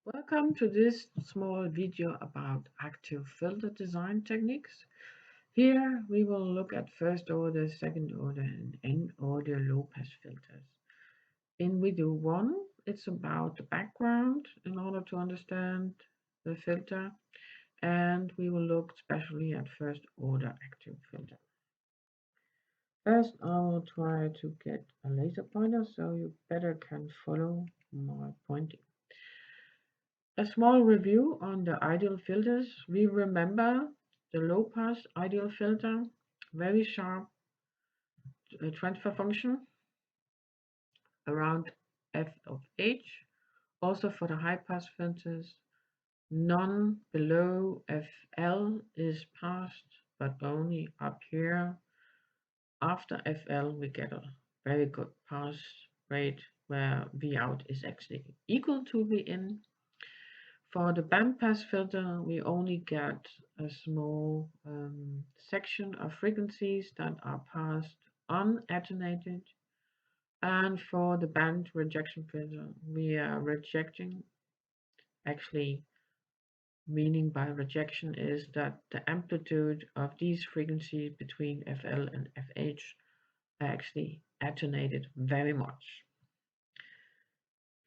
Welcome to this small video about active filter design techniques. Here we will look at first order, second order and end order low pass filters. In video 1 it's about the background in order to understand the filter, and we will look especially at first order active filter. First I will try to get a laser pointer so you better can follow my pointing. A small review on the ideal filters. We remember the low pass ideal filter, very sharp transfer function around f of h. Also for the high pass filters, none below fl is passed, but only up here. After fl we get a very good pass rate where V out is actually equal to V in. For the bandpass filter, we only get a small section of frequencies that are passed unattenuated. And for the band rejection filter, we are rejecting, actually meaning by rejection is that the amplitude of these frequencies between FL and FH are actually attenuated very much.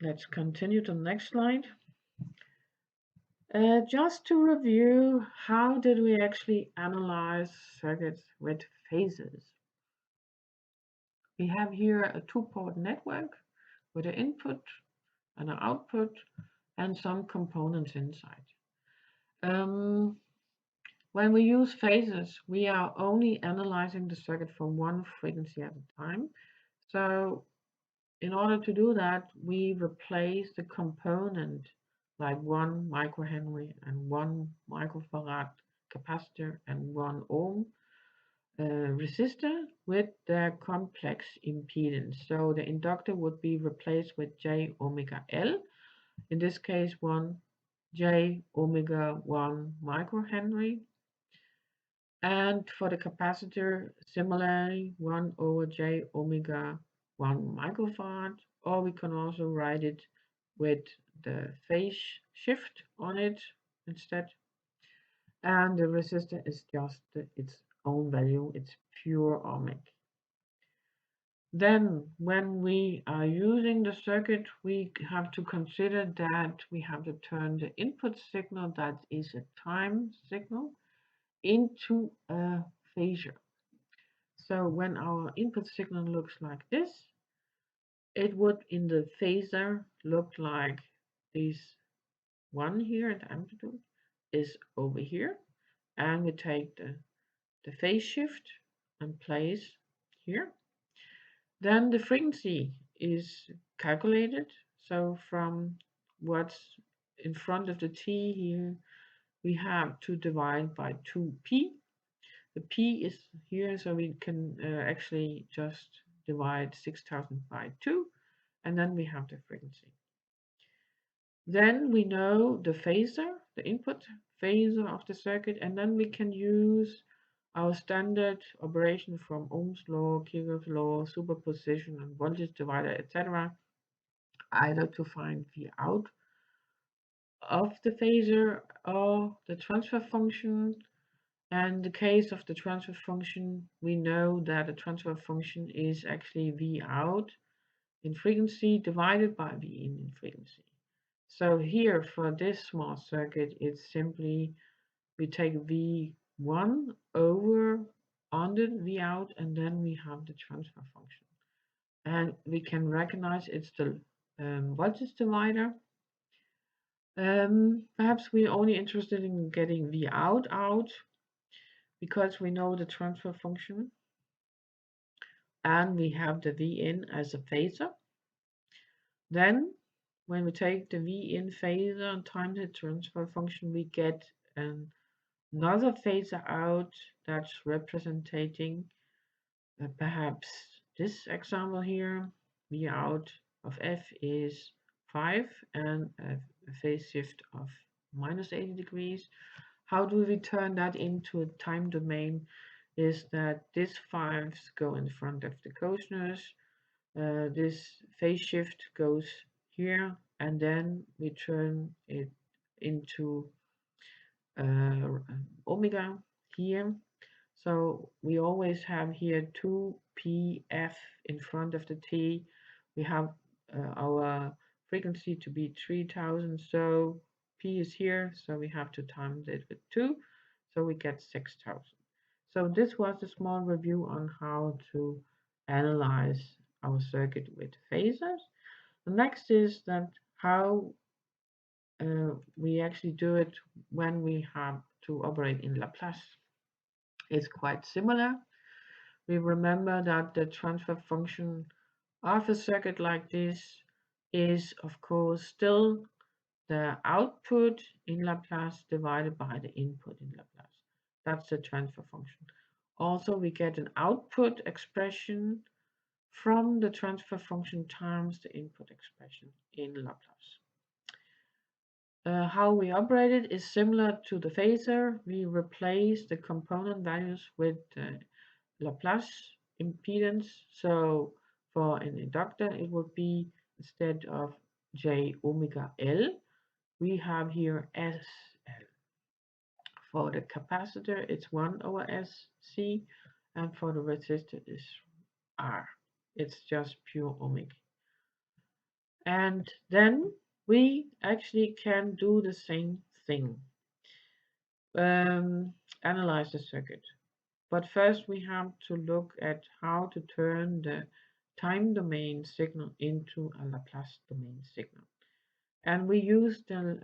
Let's continue to the next slide. Just to review, how did we actually analyze circuits with phasors? We have here a two-port network with an input and an output and some components inside. When we use phasors, we are only analyzing the circuit from one frequency at a time. So in order to do that, we replace the component like 1 microhenry and 1 microfarad capacitor and 1 ohm resistor with their complex impedance. So the inductor would be replaced with j omega L, in this case 1 j omega 1 microhenry. And for the capacitor, similarly 1 over j omega 1 microfarad, or we can also write it with the phase shift on it instead. And the resistor is just its own value, it's pure ohmic. Then when we are using the circuit, we have to consider that we have to turn the input signal, that is a time signal, into a phasor. So when our input signal looks like this, it would in the phasor look like this one here, the amplitude is over here, and we take the phase shift and place here. Then the frequency is calculated. So from what's in front of the t here, we have to divide by 2p. The p is here, so we can actually just divide 6000 by 2, and then we have the frequency. Then we know the phasor, the input phasor of the circuit, and then we can use our standard operation from Ohm's law, Kirchhoff's law, superposition, and voltage divider, etc., either to find V out of the phasor or the transfer function. And in the case of the transfer function, we know that the transfer function is actually V out in frequency divided by V in frequency. So here for this small circuit, it's simply we take V1 over under V out, and then we have the transfer function. And we can recognize it's the voltage divider. Perhaps we're only interested in getting V out because we know the transfer function. And we have the V in as a phasor. Then when we take the V in phasor and times the transfer function, we get another phasor out that's representing perhaps this example here. V out of F is 5 and a phase shift of minus 80 degrees. How do we turn that into a time domain? Is that this 5s go in front of the cosinus, this phase shift goes here, and then we turn it into omega here. So we always have here 2pf in front of the t. We have our frequency to be 3000, so p is here, so we have to times it with 2, so we get 6000. So this was a small review on how to analyze our circuit with phasors. The next is that how we actually do it when we have to operate in Laplace. It's quite similar. We remember that the transfer function of a circuit like this is, of course, still the output in Laplace divided by the input in Laplace. That's the transfer function. Also, we get an output expression from the transfer function times the input expression in Laplace. How we operate it is similar to the phasor. We replace the component values with Laplace impedance. So for an inductor, it would be instead of j omega L, we have here SL. For the capacitor, it's 1 over SC, and for the resistor is R. It's just pure ohmic. And then we actually can do the same thing. Analyze the circuit. But first we have to look at how to turn the time domain signal into a Laplace domain signal. And we use the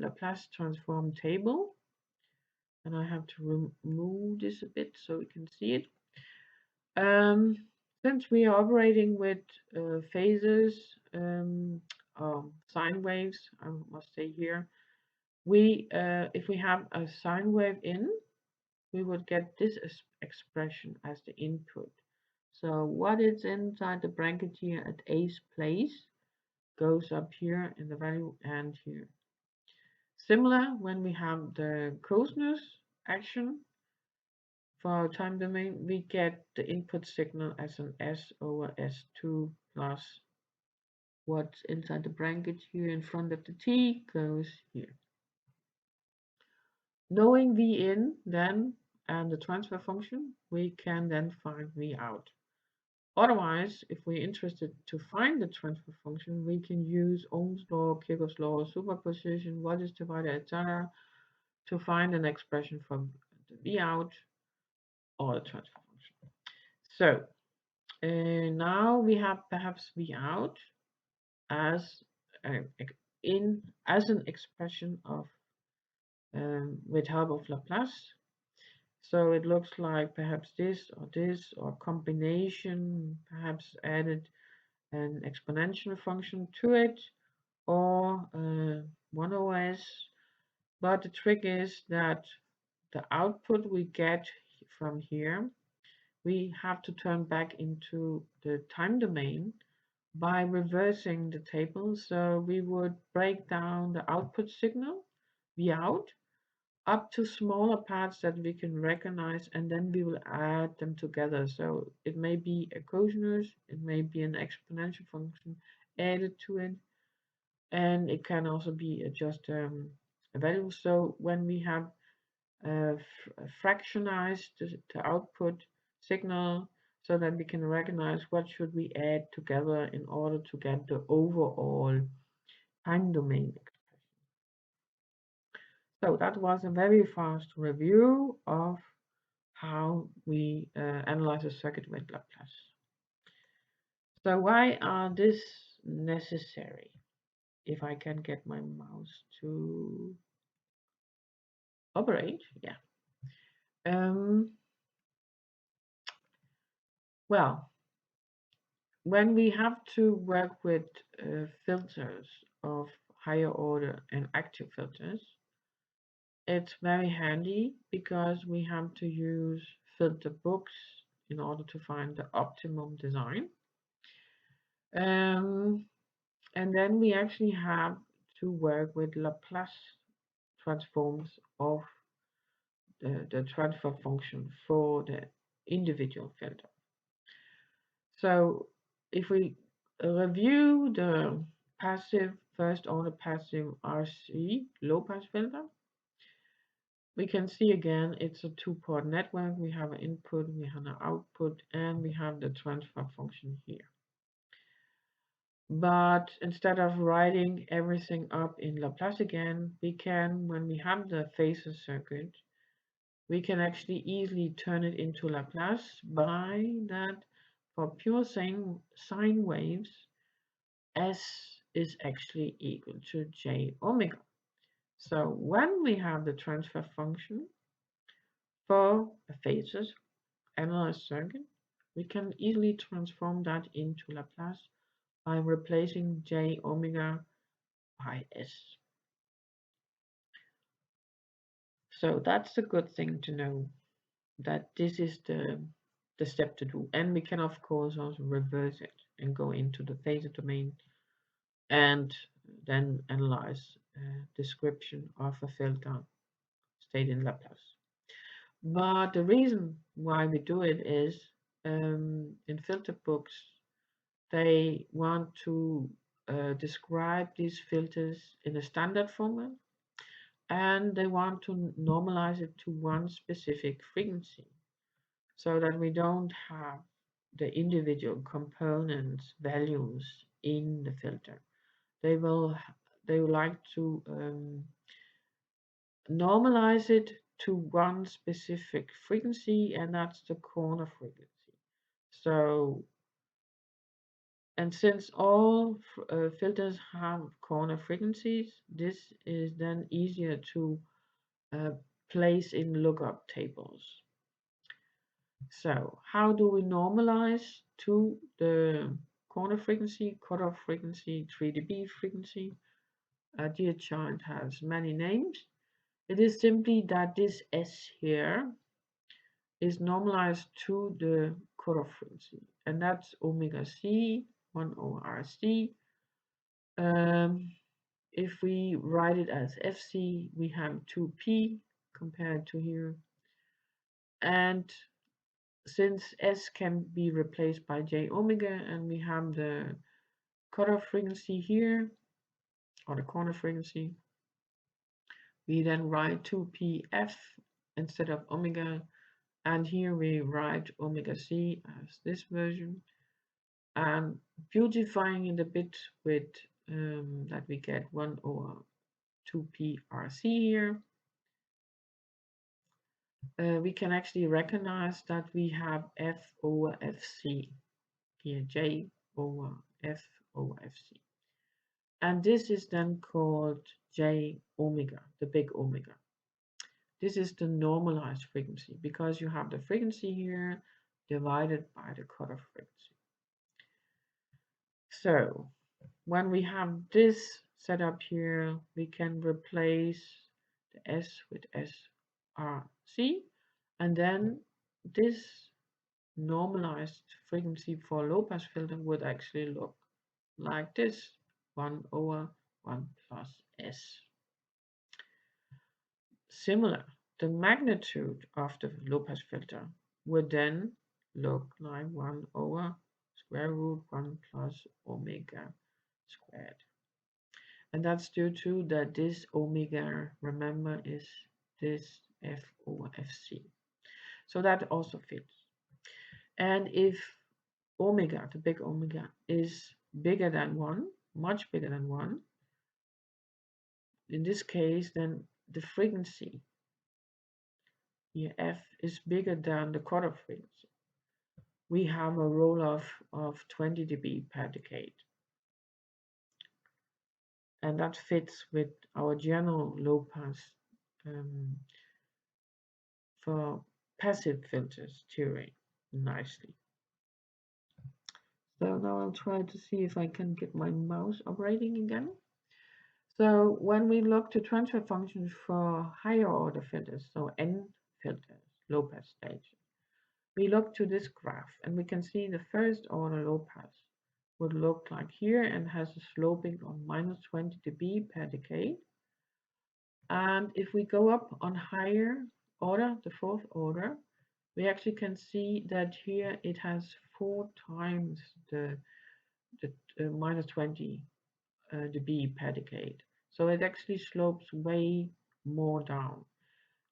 Laplace transform table. And I have to remove this a bit so we can see it. Since we are operating with phasors, sine waves, I must say here, if we have a sine wave in, we would get this expression as the input. So what is inside the bracket here at A's place goes up here in the value and here. Similar when we have the cosinus action for our time domain, we get the input signal as an S over S2 plus what's inside the bracket here in front of the T goes here. Knowing V in then and the transfer function, we can then find V out. Otherwise, if we're interested to find the transfer function, we can use Ohm's law, Kirchhoff's law, superposition, what is divided, etc. to find an expression for the V out or the transfer function. So now we have perhaps V out as as an expression of with help of Laplace. So it looks like perhaps this or combination, perhaps added an exponential function to it, or 1 OS. But the trick is that the output we get from here, we have to turn back into the time domain by reversing the table. So we would break down the output signal, V out, up to smaller parts that we can recognize, and then we will add them together. So it may be a cosinus, it may be an exponential function added to it, and it can also be just a value. So when we have fractionized the output signal so that we can recognize what should we add together in order to get the overall time domain. So that was a very fast review of how we analyze a circuit with Laplace. So why are this necessary? If I can get my mouse to operate, yeah. Well, when we have to work with filters of higher order and active filters, it's very handy because we have to use filter books in order to find the optimum design. And then we actually have to work with Laplace transforms of the transfer function for the individual filter. So if we review the passive first order passive RC low pass filter. We can see again it's a two-port network. We have an input, we have an output, and we have the transfer function here. But instead of writing everything up in Laplace again, we can, when we have the phasor circuit, we can actually easily turn it into Laplace by that for pure sine waves, S is actually equal to j omega. So when we have the transfer function for a phasor analyzed circuit, we can easily transform that into Laplace by replacing j omega by s. So that's a good thing to know, that this is the step to do. And we can of course also reverse it and go into the phasor domain and then analyze description of a filter state in Laplace. But the reason why we do it is in filter books they want to describe these filters in a standard format, and they want to normalize it to one specific frequency so that we don't have the individual components values in the filter. They will like to normalize it to one specific frequency, and that's the corner frequency. So, and since all filters have corner frequencies, this is then easier to uh, place in lookup tables. So how do we normalize to the corner frequency, cutoff frequency, 3 dB frequency? Dear child has many names. It is simply that this S here is normalized to the cutoff frequency, and that's omega c 1 over RC. If we write it as FC, we have 2p compared to here. And since S can be replaced by j omega, and we have the cutoff frequency here, or the corner frequency, we then write 2pf instead of omega, and here we write omega c as this version, and beautifying it a bit with that we get 1 over 2p RC here. We can actually recognize that we have f over fc here, j over f over fc. And this is then called j omega, the big omega. This is the normalized frequency because you have the frequency here divided by the cutoff frequency. So when we have this set up here, we can replace the S with SRC, and then this normalized frequency for low pass filter would actually look like this, 1 over 1 plus S. Similar, the magnitude of the low pass filter would then look like 1 over square root 1 plus omega squared. And that's due to that this omega, remember, is this f over fc. So that also fits. And if omega, the big omega, is bigger than 1, much bigger than 1, in this case, then the frequency here, f, is bigger than the cutoff frequency. We have a roll-off of 20 dB per decade. And that fits with our general low pass for passive filters theory nicely. So now I'll try to see if I can get my mouse operating again. So when we look to transfer functions for higher order filters, so N filters, low pass stage, we look to this graph and we can see the first order low pass would look like here and has a sloping of minus 20 dB per decade. And if we go up on higher order, the fourth order, we actually can see that here it has 4 times the minus 20 dB per decade. So it actually slopes way more down.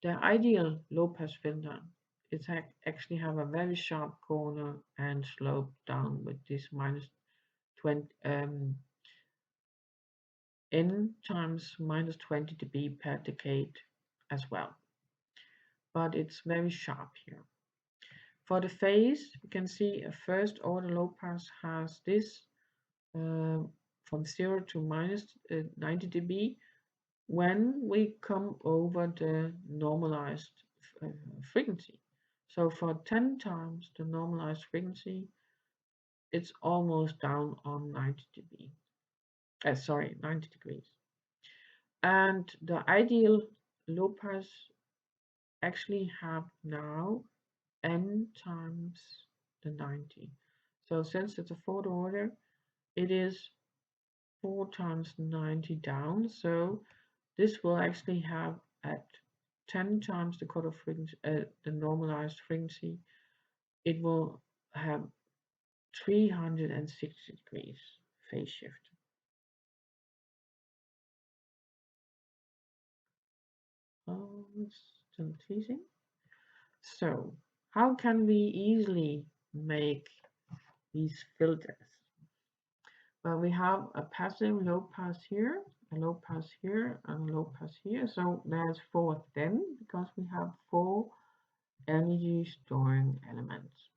The ideal low-pass filter is actually have a very sharp corner and slope down with this minus 20 n times minus 20 dB per decade as well. But it's very sharp here. For the phase, you can see a first order low pass has this from 0 to minus 90 dB when we come over the normalized frequency. So for 10 times the normalized frequency, it's almost down on 90 dB. Sorry, 90 degrees. And the ideal low pass actually have now n times the 90. So since it's a fourth order, it is 4 times 90 down. So this will actually have at 10 times the cutoff frequency, the normalized frequency, it will have 360 degrees phase shift. Oh, it's still teasing. So, how can we easily make these filters? Well, we have a passive low pass here, a low pass here, and a low pass here. So there's 4 of them because we have 4 energy storing elements.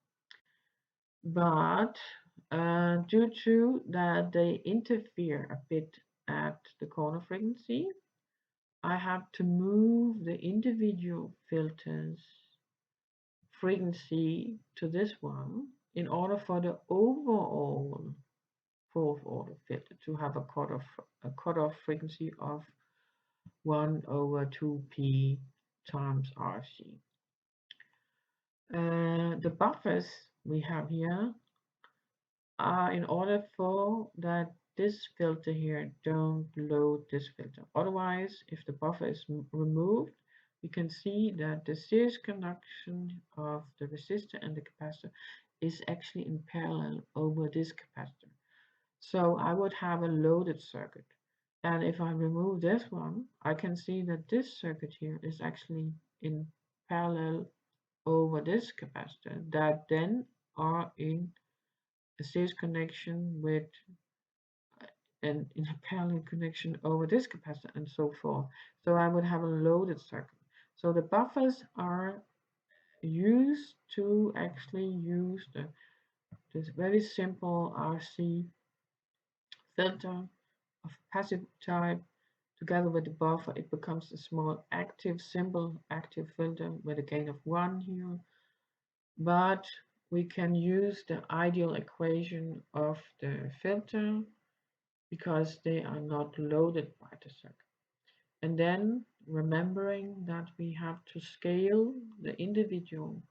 But due to that they interfere a bit at the corner frequency, I have to move the individual filters frequency to this one in order for the overall fourth order filter to have a cutoff frequency of 1 over 2p times RC. The buffers we have here are in order for that this filter here don't load this filter. Otherwise, if the buffer is removed, you can see that the series connection of the resistor and the capacitor is actually in parallel over this capacitor. So I would have a loaded circuit. And if I remove this one, I can see that this circuit here is actually in parallel over this capacitor that then are in a series connection with and in a parallel connection over this capacitor and so forth. So I would have a loaded circuit. So the buffers are used to actually use this very simple RC filter of passive type. Together with the buffer, it becomes a small active, simple active filter with a gain of 1 here. But we can use the ideal equation of the filter because they are not loaded by the circuit. And then remembering that we have to scale the individual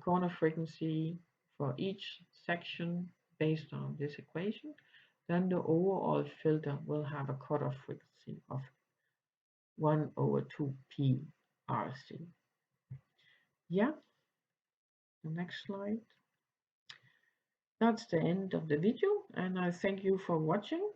corner frequency for each section based on this equation, then the overall filter will have a cutoff frequency of 1 over 2p RC. Yeah, the next slide. That's the end of the video, and I thank you for watching.